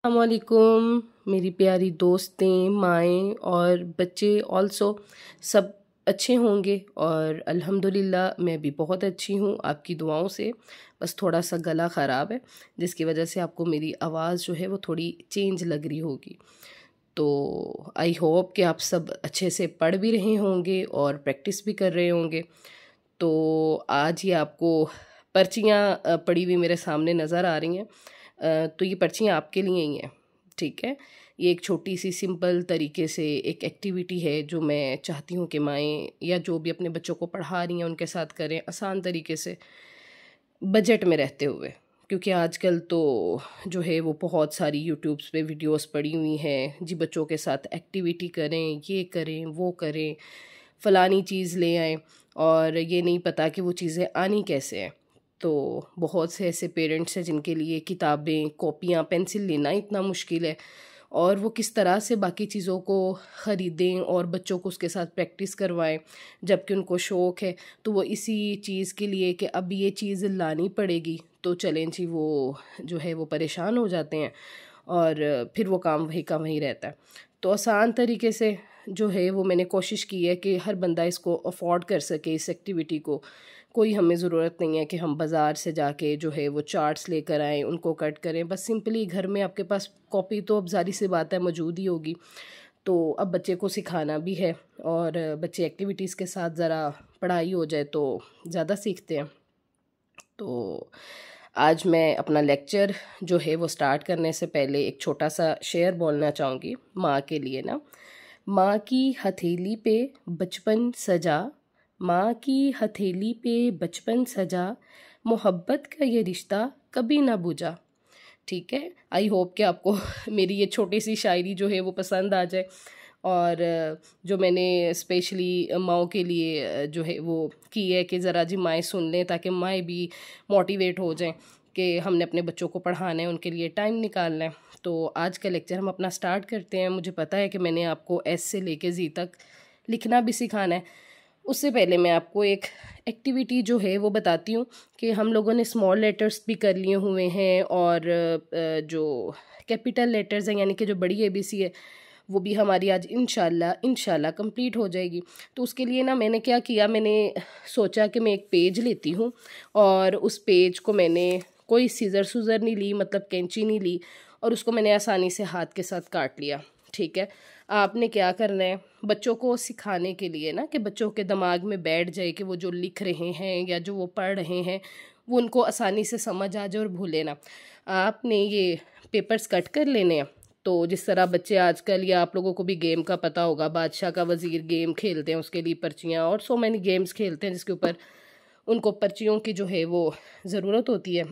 अस्सलामुअलैकुम मेरी प्यारी दोस्तें, माएँ और बच्चे ऑल्सो सब अच्छे होंगे और अल्हम्दुलिल्लाह मैं भी बहुत अच्छी हूँ आपकी दुआओं से। बस थोड़ा सा गला ख़राब है जिसकी वजह से आपको मेरी आवाज़ जो है वो थोड़ी चेंज लग रही होगी। तो आई होप कि आप सब अच्छे से पढ़ भी रहे होंगे और प्रैक्टिस भी कर रहे होंगे। तो आज ये आपको पर्चियाँ पड़ी हुई मेरे सामने नज़र आ रही हैं। तो ये पर्चियाँ आपके लिए ही हैं, ठीक है। ये एक छोटी सी सिंपल तरीके से एक एक्टिविटी है जो मैं चाहती हूँ कि माएँ या जो भी अपने बच्चों को पढ़ा रही हैं उनके साथ करें आसान तरीके से, बजट में रहते हुए। क्योंकि आजकल तो जो है वो बहुत सारी यूट्यूब्स पे वीडियोस पड़ी हुई हैं जी, बच्चों के साथ एक्टिविटी करें, ये करें, वो करें, फ़लानी चीज़ ले आएँ और ये नहीं पता कि वो चीज़ें आनी कैसे हैं। तो बहुत से ऐसे पेरेंट्स हैं जिनके लिए किताबें, कॉपियाँ, पेंसिल लेना इतना मुश्किल है और वो किस तरह से बाकी चीज़ों को ख़रीदें और बच्चों को उसके साथ प्रैक्टिस करवाएं, जबकि उनको शौक़ है। तो वो इसी चीज़ के लिए कि अब ये चीज़ लानी पड़ेगी तो चलें जी, वो जो है वो परेशान हो जाते हैं और फिर वो काम वही का वहीं रहता है। तो आसान तरीके से जो है वो मैंने कोशिश की है कि हर बंदा इसको अफोर्ड कर सके इस एक्टिविटी को। कोई हमें ज़रूरत नहीं है कि हम बाज़ार से जाके जो है वो चार्ट्स लेकर आएँ, उनको कट करें। बस सिंपली घर में आपके पास कॉपी तो अब ज़ाहिर सी बात है मौजूद ही होगी। तो अब बच्चे को सिखाना भी है और बच्चे एक्टिविटीज़ के साथ ज़रा पढ़ाई हो जाए तो ज़्यादा सीखते हैं। तो आज मैं अपना लेक्चर जो है वो स्टार्ट करने से पहले एक छोटा सा शेर बोलना चाहूँगी माँ के लिए ना। माँ की हथेली पे बचपन सजा, माँ की हथेली पे बचपन सजा, मोहब्बत का ये रिश्ता कभी ना बुझा। ठीक है, आई होप कि आपको मेरी ये छोटी सी शायरी जो है वो पसंद आ जाए और जो मैंने स्पेशली माँओं के लिए जो है वो की है कि ज़रा जी माएँ सुन लें ताकि माएँ भी मोटिवेट हो जाएं कि हमने अपने बच्चों को पढ़ाना है, उनके लिए टाइम निकालना है। तो आज का लेक्चर हम अपना स्टार्ट करते हैं। मुझे पता है कि मैंने आपको एस से लेके जी तक लिखना भी सिखाना है। उससे पहले मैं आपको एक एक्टिविटी जो है वो बताती हूँ कि हम लोगों ने स्मॉल लेटर्स भी कर लिए हुए हैं और जो कैपिटल लेटर्स हैं यानी कि जो बड़ी एबीसी है वो भी हमारी आज इंशाल्लाह कंप्लीट हो जाएगी। तो उसके लिए ना मैंने क्या किया, मैंने सोचा कि मैं एक पेज लेती हूँ और उस पेज को मैंने कोई सीज़र नहीं ली, मतलब कैंची नहीं ली, और उसको मैंने आसानी से हाथ के साथ काट लिया। ठीक है, आपने क्या करना है बच्चों को सिखाने के लिए ना कि बच्चों के दिमाग में बैठ जाए कि वो जो लिख रहे हैं या जो वो पढ़ रहे हैं वो उनको आसानी से समझ आ जाए और भूले ना। आपने ये पेपर्स कट कर लेने हैं। तो जिस तरह बच्चे आजकल, या आप लोगों को भी गेम का पता होगा, बादशाह का वज़ीर गेम खेलते हैं, उसके लिए पर्चियाँ और सो मैनी गेम्स खेलते हैं जिसके ऊपर उनको पर्चियों की जो है वो ज़रूरत होती है।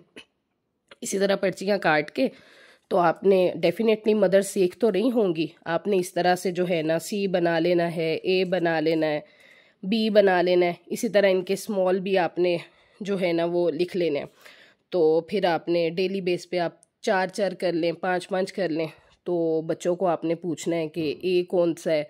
इसी तरह पर्चियाँ काट के तो आपने डेफिनेटली मदर सीख तो रही होंगी, आपने इस तरह से जो है ना सी बना लेना है, ए बना लेना है, बी बना लेना है, इसी तरह इनके स्मॉल भी आपने जो है ना वो लिख लेने हैं। तो फिर आपने डेली बेस पे आप 4-4 कर लें, 5-5 कर लें। तो बच्चों को आपने पूछना है कि ए कौन सा है,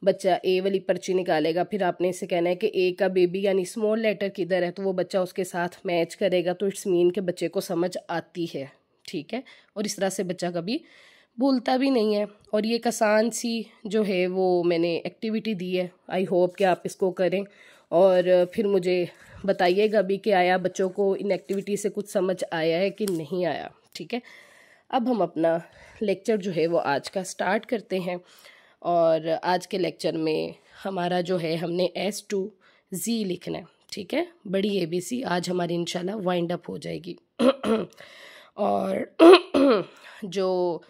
बच्चा ए वाली पर्ची निकालेगा, फिर आपने इससे कहना है कि ए का बेबी यानी स्मॉल लेटर किधर है, तो वो बच्चा उसके साथ मैच करेगा। तो इट्स मीन कि बच्चे को समझ आती है, ठीक है। और इस तरह से बच्चा कभी भूलता भी नहीं है। और ये एक आसान सी जो है वो मैंने एक्टिविटी दी है, आई होप कि आप इसको करें और फिर मुझे बताइएगा भी कि आया बच्चों को इन एक्टिविटी से कुछ समझ आया है कि नहीं आया, ठीक है। अब हम अपना लेक्चर जो है वो आज का स्टार्ट करते हैं और आज के लेक्चर में हमारा जो है हमने S to Z लिखना है, ठीक है। बड़ी ABC आज हमारी इंशाल्लाह वाइंड अप हो जाएगी और जो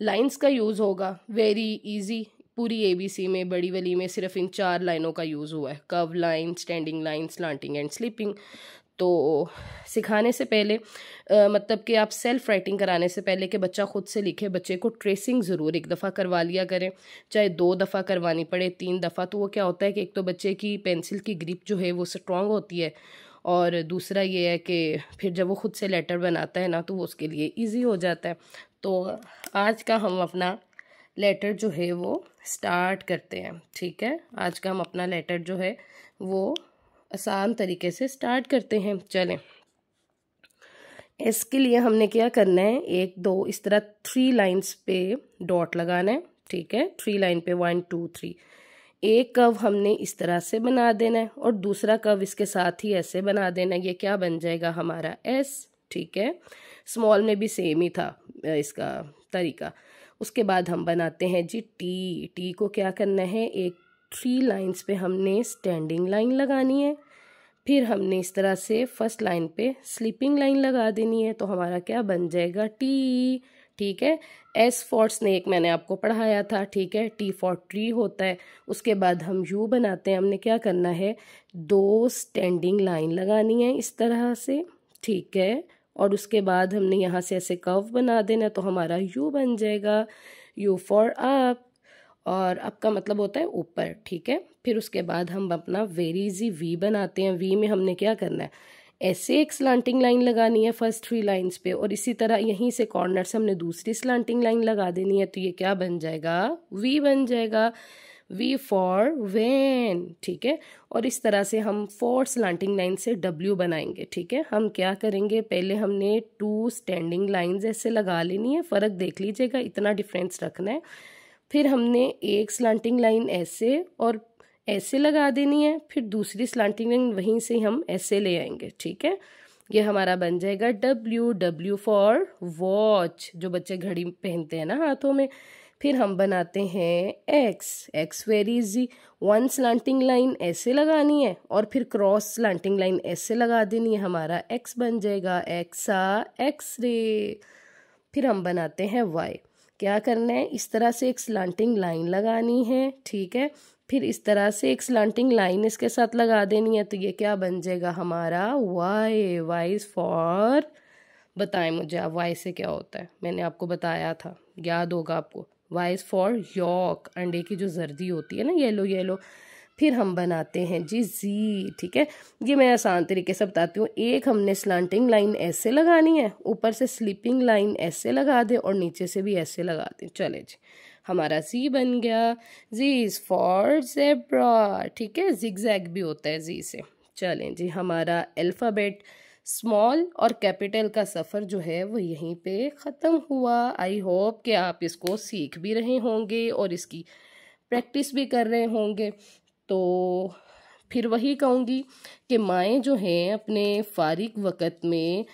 लाइंस का यूज़ होगा वेरी इजी, पूरी ABC में बड़ी वाली में सिर्फ इन 4 लाइनों का यूज़ हुआ है, curve line, standing line, slanting and slipping. तो सिखाने से पहले मतलब कि आप सेल्फ राइटिंग कराने से पहले कि बच्चा खुद से लिखे, बच्चे को ट्रेसिंग ज़रूर एक दफ़ा करवा लिया करें, चाहे 2 दफ़ा करवानी पड़े, 3 दफ़ा। तो वो क्या होता है कि एक तो बच्चे की पेंसिल की ग्रिप जो है वो स्ट्रॉन्ग होती है और दूसरा ये है कि फिर जब वो खुद से लेटर बनाता है ना तो वो उसके लिए ईजी हो जाता है। तो आज का हम अपना लेटर जो है वो स्टार्ट करते हैं, ठीक है। आज का हम अपना लेटर जो है वो आसान तरीके से स्टार्ट करते हैं। चलें, एस के लिए हमने क्या करना है, 1 2 इस तरह 3 लाइन्स पे डॉट लगाना है, ठीक है। 3 लाइन पे 1 2 3 एक कर्व हमने इस तरह से बना देना है और दूसरा कर्व इसके साथ ही ऐसे बना देना है। ये क्या बन जाएगा हमारा एस, ठीक है। स्मॉल में भी सेम ही था इसका तरीका। उसके बाद हम बनाते हैं जी टी। टी को क्या करना है, एक 3 लाइन्स पे हमने स्टैंडिंग लाइन लगानी है, फिर हमने इस तरह से फर्स्ट लाइन पे स्लीपिंग लाइन लगा देनी है, तो हमारा क्या बन जाएगा टी, ठीक है। एस फॉर स्नेक मैंने आपको पढ़ाया था, ठीक है। टी फॉर ट्री होता है। उसके बाद हम यू बनाते हैं। हमने क्या करना है, 2 स्टैंडिंग लाइन लगानी है इस तरह से, ठीक है। और उसके बाद हमने यहाँ से ऐसे कर्व बना देना, तो हमारा यू बन जाएगा। यू फॉर अप, और अप का मतलब होता है ऊपर, ठीक है। फिर उसके बाद हम अपना वेरी इजी वी बनाते हैं। वी में हमने क्या करना है, ऐसे एक स्लांटिंग लाइन लगानी है फर्स्ट 3 लाइंस पे, और इसी तरह यहीं से कॉर्नर से हमने दूसरी स्लांटिंग लाइन लगा देनी है, तो ये क्या बन जाएगा, वी बन जाएगा। वी फॉर वैन, ठीक है। और इस तरह से हम 4 स्लांटिंग लाइन से डब्ल्यू बनाएंगे, ठीक है। हम क्या करेंगे, पहले हमने 2 स्टैंडिंग लाइंस ऐसे लगा लेनी है, फ़र्क देख लीजिएगा, इतना डिफरेंस रखना है। फिर हमने एक स्लांटिंग लाइन ऐसे और ऐसे लगा देनी है, फिर दूसरी स्लांटिंग लाइन वहीं से हम ऐसे ले आएंगे, ठीक है। ये हमारा बन जाएगा डब्ल्यू। डब्ल्यू फॉर वॉच, जो बच्चे घड़ी पहनते हैं ना हाथों में। फिर हम बनाते हैं x. X very easy, 1 slanting line ऐसे लगानी है और फिर क्रॉस स्लांटिंग लाइन ऐसे लगा देनी है, हमारा एक्स बन जाएगा। AXA, X ray. फिर हम बनाते हैं वाई। क्या करना है, इस तरह से एक स्लांटिंग लाइन लगानी है, ठीक है। फिर इस तरह से एक स्लांटिंग लाइन इसके साथ लगा देनी है, तो ये क्या बन जाएगा हमारा वाई। वाई इज फॉर, बताएं मुझे आप वाई से क्या होता है, मैंने आपको बताया था, याद होगा आपको। वाई इज फॉर यॉक, अंडे की जो जर्दी होती है ना, येलो येलो। फिर हम बनाते हैं जी जी, ठीक है। ये मैं आसान तरीके से बताती हूँ। एक हमने स्लांटिंग लाइन ऐसे लगानी है, ऊपर से स्लीपिंग लाइन ऐसे लगा दे और नीचे से भी ऐसे लगा दे। चले जी, हमारा जी बन गया। जी इज फॉर ज़ेब्रा, ठीक है। जिगजैग भी होता है जी से। चलें जी, हमारा अल्फ़ाबेट स्मॉल और कैपिटल का सफ़र जो है वो यहीं पे ख़त्म हुआ। आई होप कि आप इसको सीख भी रहे होंगे और इसकी प्रैक्टिस भी कर रहे होंगे। तो फिर वही कहूँगी कि माएँ जो हैं अपने फारिग वक़्त में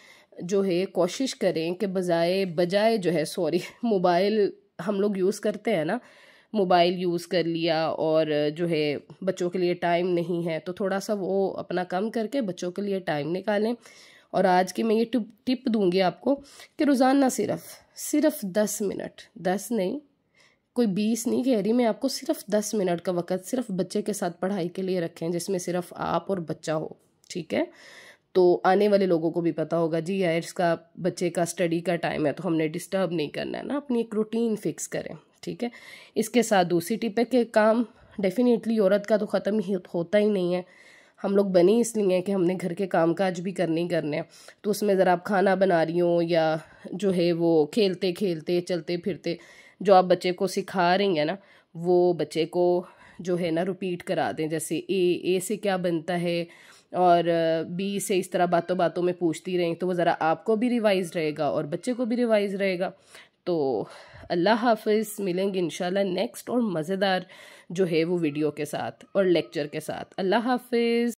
जो है कोशिश करें कि बजाय जो है मोबाइल हम लोग यूज़ करते हैं ना, मोबाइल यूज़ कर लिया और जो है बच्चों के लिए टाइम नहीं है, तो थोड़ा सा वो अपना कम करके बच्चों के लिए टाइम निकालें। और आज की मैं ये टिप दूंगी आपको कि रोज़ाना सिर्फ 10 मिनट, 10 नहीं, कोई 20 नहीं कह रही मैं आपको, सिर्फ 10 मिनट का वक़्त सिर्फ बच्चे के साथ पढ़ाई के लिए रखें, जिसमें सिर्फ आप और बच्चा हो, ठीक है। तो आने वाले लोगों को भी पता होगा जी यार इसका बच्चे का स्टडी का टाइम है, तो हमने डिस्टर्ब नहीं करना है ना, अपनी एक रूटीन फिक्स करें, ठीक है। इसके साथ दूसरी टिप है कि काम डेफिनेटली औरत का तो ख़त्म ही होता ही नहीं है। हम लोग बने इसलिए हैं कि हमने घर के कामकाज भी करने ही करने हैं, तो उसमें ज़रा आप खाना बना रही हो या जो है वो खेलते खेलते चलते फिरते जो आप बच्चे को सिखा रही हैं ना, वो बच्चे को जो है ना रिपीट करा दें। जैसे ए से क्या बनता है और बी से इस तरह बातों बातों में पूछती रहें, तो वो ज़रा आपको भी रिवाइज़ रहेगा और बच्चे को भी रिवाइज़ रहेगा। तो अल्लाह हाफिज़, मिलेंगे इंशाल्लाह नेक्स्ट और मज़ेदार जो है वो वीडियो के साथ और लेक्चर के साथ। अल्लाह हाफिज़।